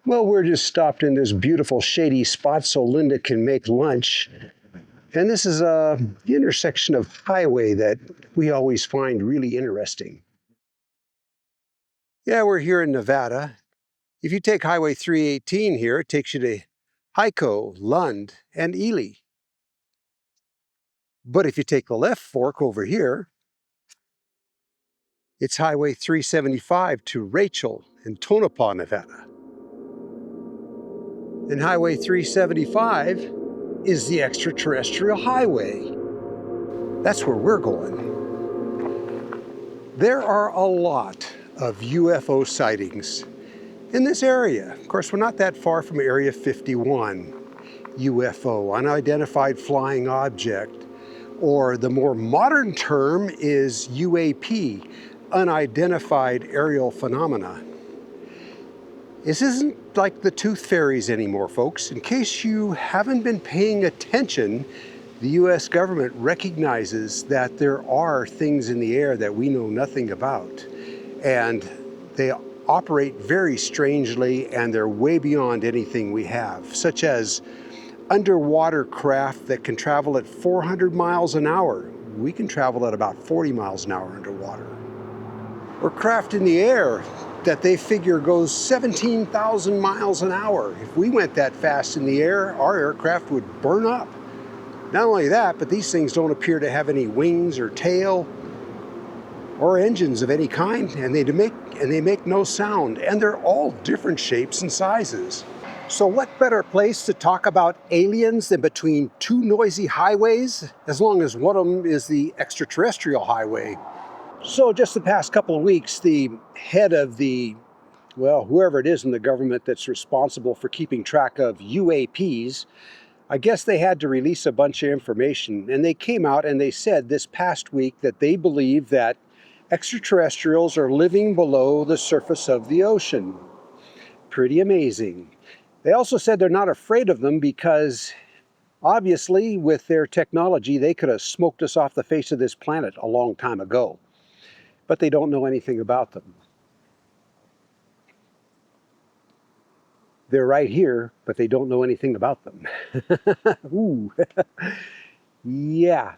Well, we're just stopped in this beautiful shady spot so Linda can make lunch. And this is the intersection of highway that we always find really interesting. Yeah, we're here in Nevada. If you take Highway 318 here, it takes you to Hyco, Lund, and Ely. But if you take the left fork over here, it's Highway 375 to Rachel and Tonopah, Nevada. And Highway 375 is the extraterrestrial highway. That's where we're going. There are a lot of UFO sightings in this area. Of course, we're not that far from Area 51. UFO, unidentified flying object, or the more modern term is UAP, unidentified aerial phenomena. This isn't like the tooth fairies anymore, folks. In case you haven't been paying attention, the US government recognizes that there are things in the air that we know nothing about. And they operate very strangely, and they're way beyond anything we have, such as underwater craft that can travel at 400 miles an hour. We can travel at about 40 miles an hour underwater. Or craft in the air that they figure goes 17,000 miles an hour. If we went that fast in the air, our aircraft would burn up. Not only that, but these things don't appear to have any wings or tail or engines of any kind, and they make no sound, and they're all different shapes and sizes. So what better place to talk about aliens than between two noisy highways, as long as one of them is the extraterrestrial highway. So just the past couple of weeks, the head of whoever it is in the government that's responsible for keeping track of UAPs, I guess they had to release a bunch of information, and they came out and they said this past week that they believe that extraterrestrials are living below the surface of the ocean. Pretty amazing. They also said they're not afraid of them because obviously with their technology they could have smoked us off the face of this planet a long time ago. But they don't know anything about them. They're right here, but they don't know anything about them. Ooh. Yeah.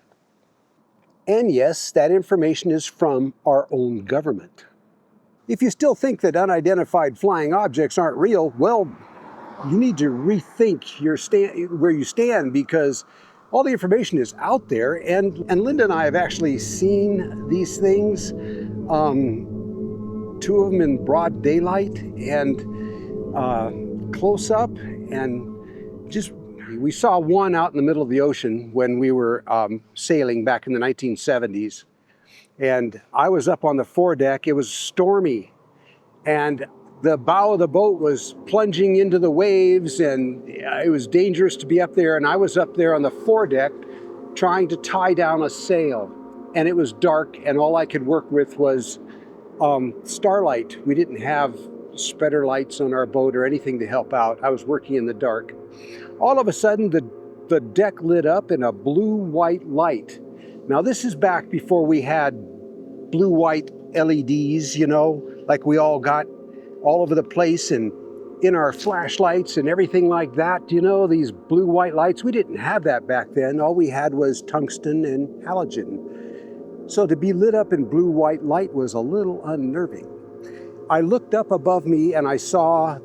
And yes, that information is from our own government. If you still think that unidentified flying objects aren't real, well, you need to rethink where you stand, because all the information is out there, and Linda and I have actually seen these things, two of them in broad daylight and close up, and we saw one out in the middle of the ocean when we were sailing back in the 1970s, and I was up on the foredeck. It was stormy, and the bow of the boat was plunging into the waves, and it was dangerous to be up there. And I was up there on the foredeck trying to tie down a sail, and it was dark, and all I could work with was starlight. We didn't have spreader lights on our boat or anything to help out. I was working in the dark. All of a sudden, the deck lit up in a blue-white light. Now, this is back before we had blue-white LEDs, like we all got all over the place and in our flashlights and everything like that, these blue-white lights. We didn't have that back then. All we had was tungsten and halogen. So to be lit up in blue-white light was a little unnerving. I looked up above me and I saw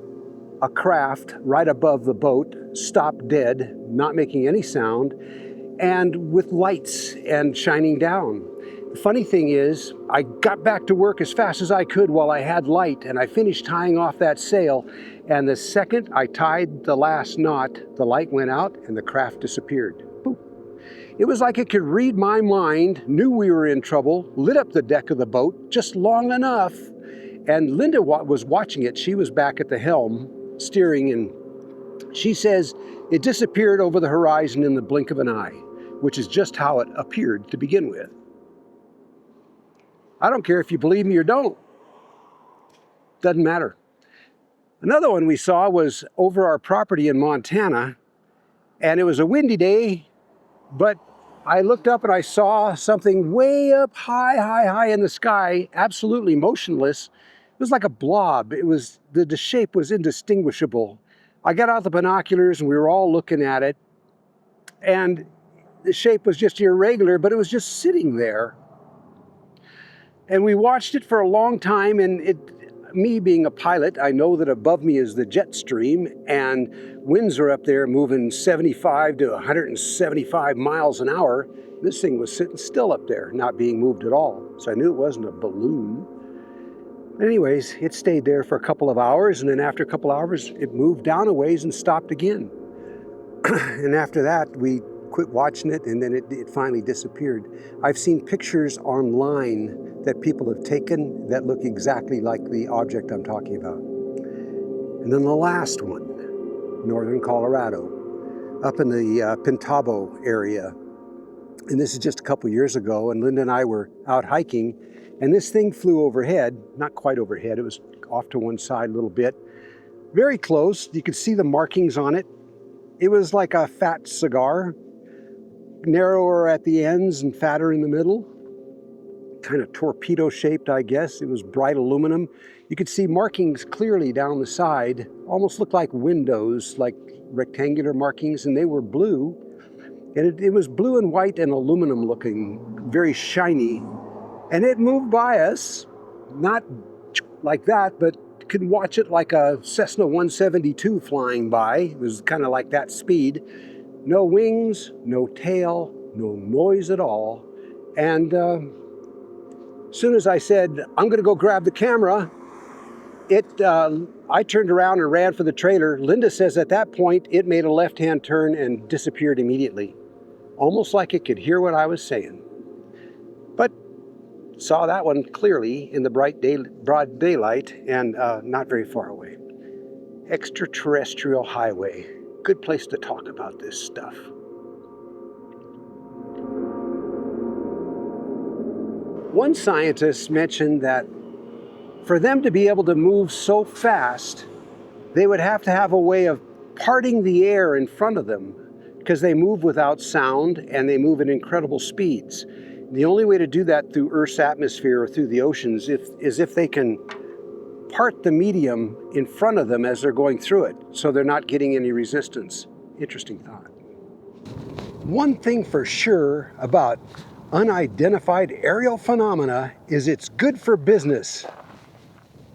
a craft right above the boat, stop dead, not making any sound, and with lights and shining down. The funny thing is, I got back to work as fast as I could while I had light, and I finished tying off that sail, and the second I tied the last knot, the light went out and the craft disappeared. Boop. It was like it could read my mind, knew we were in trouble, lit up the deck of the boat just long enough, and Linda was watching it. She was back at the helm, steering, and she says it disappeared over the horizon in the blink of an eye, which is just how it appeared to begin with. I don't care if you believe me or don't. Doesn't matter. Another one we saw was over our property in Montana, and it was a windy day, but I looked up and I saw something way up high in the sky, absolutely motionless. was like a blob. It was, the shape was indistinguishable. I got out the binoculars and we were all looking at it, and the shape was just irregular, but it was just sitting there. And we watched it for a long time, and me being a pilot, I know that above me is the jet stream, and winds are up there moving 75 to 175 miles an hour. This thing was sitting still up there, not being moved at all. So I knew it wasn't a balloon. Anyways, it stayed there for a couple of hours, and then after a couple of hours, it moved down a ways and stopped again. And after that, we quit watching it, and then it finally disappeared. I've seen pictures online that people have taken that look exactly like the object I'm talking about. And then the last one, northern Colorado, up in the Pintabo area. And this is just a couple years ago, and Linda and I were out hiking, and this thing flew overhead, not quite overhead, it was off to one side a little bit, very close. You could see the markings on it. It was like a fat cigar, narrower at the ends and fatter in the middle, kind of torpedo shaped, I guess. It was bright aluminum. You could see markings clearly down the side, almost looked like windows, like rectangular markings, and they were blue. And it was blue and white and aluminum looking, very shiny. And it moved by us, not like that, but could watch it like a Cessna 172 flying by. It was kind of like that speed. No wings, no tail, no noise at all. And as soon as I said, I'm gonna go grab the camera, I turned around and ran for the trailer. Linda says at that point, it made a left-hand turn and disappeared immediately. Almost like it could hear what I was saying. But saw that one clearly in the broad daylight, and not very far away. Extraterrestrial highway. Good place to talk about this stuff. One scientist mentioned that for them to be able to move so fast, they would have to have a way of parting the air in front of them, because they move without sound and they move at incredible speeds. The only way to do that through Earth's atmosphere or through the oceans is if they can part the medium in front of them as they're going through it, so they're not getting any resistance. Interesting thought. One thing for sure about unidentified aerial phenomena is it's good for business.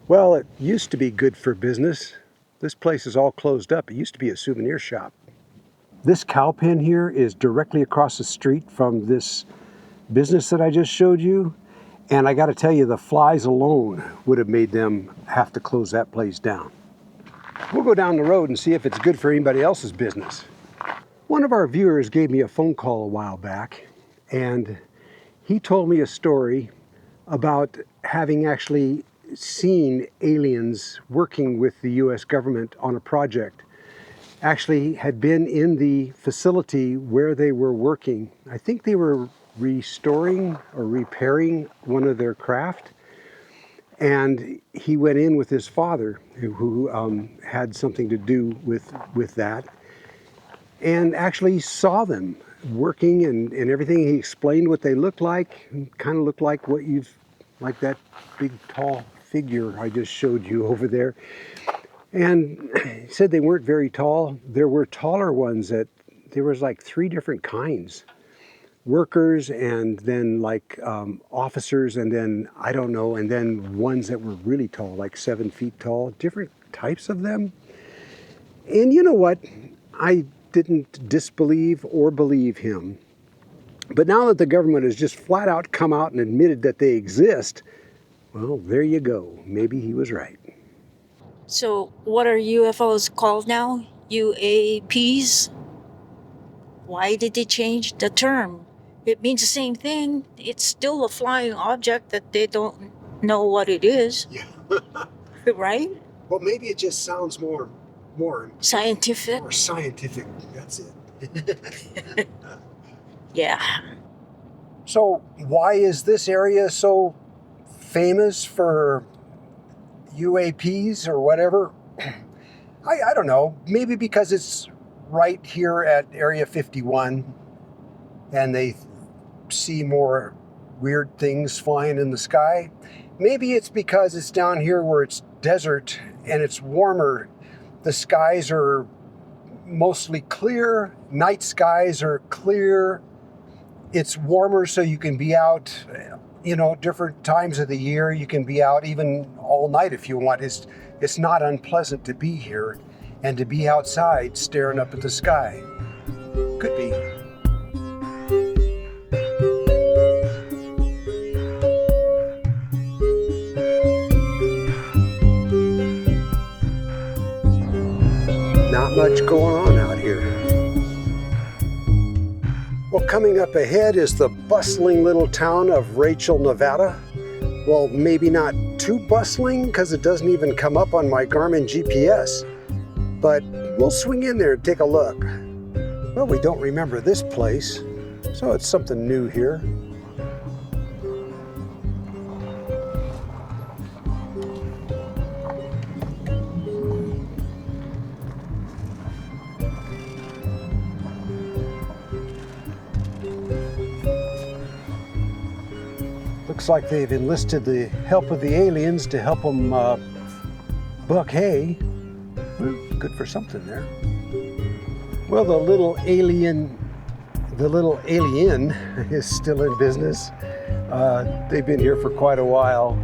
Well, it used to be good for business. This place is all closed up. It used to be a souvenir shop. This cow pen here is directly across the street from this business that I just showed you. And I got to tell you, the flies alone would have made them have to close that place down. We'll go down the road and see if it's good for anybody else's business. One of our viewers gave me a phone call a while back, and he told me a story about having actually seen aliens working with the US government on a project. Actually had been in the facility where they were working. I think they were restoring or repairing one of their craft. And he went in with his father, who had something to do with that, and actually saw them working and everything. He explained what they looked like, kind of looked like like that big tall figure I just showed you over there. And he said they weren't very tall. There were taller ones there was like 3 different kinds. Workers, and then like officers, and then, I don't know, and then ones that were really tall, like 7 feet tall, different types of them. And you know what? I didn't disbelieve or believe him. But now that the government has just flat out come out and admitted that they exist, well, there you go. Maybe he was right. So, what are UFOs called now? UAPs? Why did they change the term? It means the same thing. It's still a flying object that they don't know what it is. Yeah. Right? Well, maybe it just sounds more Scientific? more scientific. That's it. Yeah. So why is this area so famous for UAPs or whatever? I don't know. Maybe because it's right here at Area 51 and they see more weird things flying in the sky. Maybe it's because it's down here where it's desert and it's warmer. The skies are mostly clear. Night skies are clear. It's warmer, so you can be out, different times of the year. You can be out even all night if you want. It's not unpleasant to be here and to be outside staring up at the sky. Could be. Not much going on out here. Well, coming up ahead is the bustling little town of Rachel, Nevada. Well, maybe not too bustling because it doesn't even come up on my Garmin GPS, but we'll swing in there and take a look. Well, we don't remember this place, so it's something new here. Looks like they've enlisted the help of the aliens to help them buck hay. Well, good for something there. Well, the little alien is still in business. They've been here for quite a while.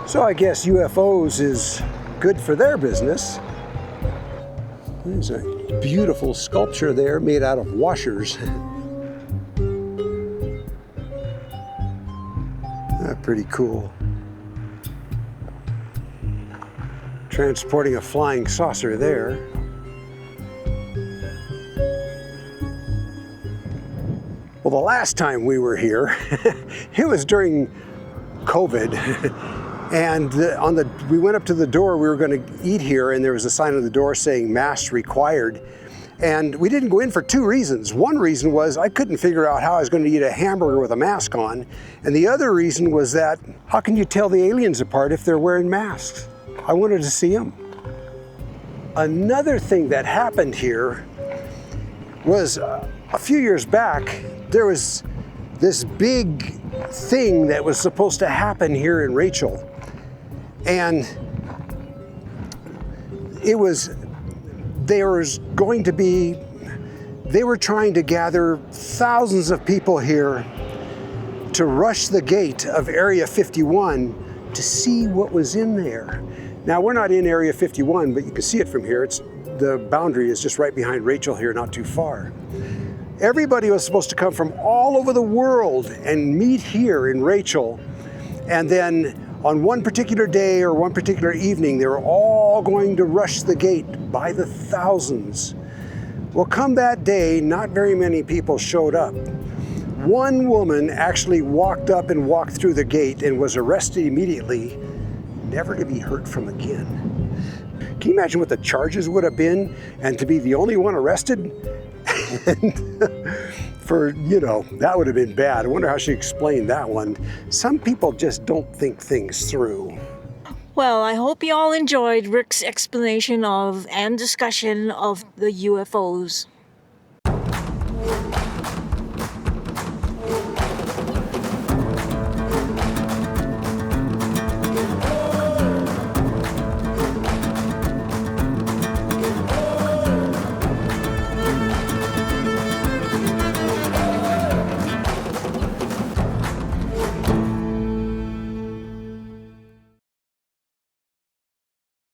So I guess UFOs is good for their business. There's a beautiful sculpture there made out of washers. Pretty cool. Transporting a flying saucer there. Well, the last time we were here, it was during COVID, and we went up to the door. We were going to eat here, and there was a sign on the door saying "masks required." And we didn't go in for two reasons. One reason was I couldn't figure out how I was going to eat a hamburger with a mask on. And the other reason was that how can you tell the aliens apart if they're wearing masks? I wanted to see them. Another thing that happened here was a few years back, there was this big thing that was supposed to happen here in Rachel. And they were trying to gather thousands of people here to rush the gate of Area 51 to see what was in there. Now, we're not in Area 51, but you can see it from here. The boundary is just right behind Rachel here, not too far. Everybody was supposed to come from all over the world and meet here in Rachel. And then on one particular day or one particular evening, they were all going to rush the gate by the thousands. Well, come that day, not very many people showed up. One woman actually walked up and walked through the gate and was arrested immediately, never to be heard from again. Can you imagine what the charges would have been and to be the only one arrested? That would have been bad. I wonder how she explained that one. Some people just don't think things through. Well, I hope you all enjoyed Rick's explanation of and discussion of the UFOs.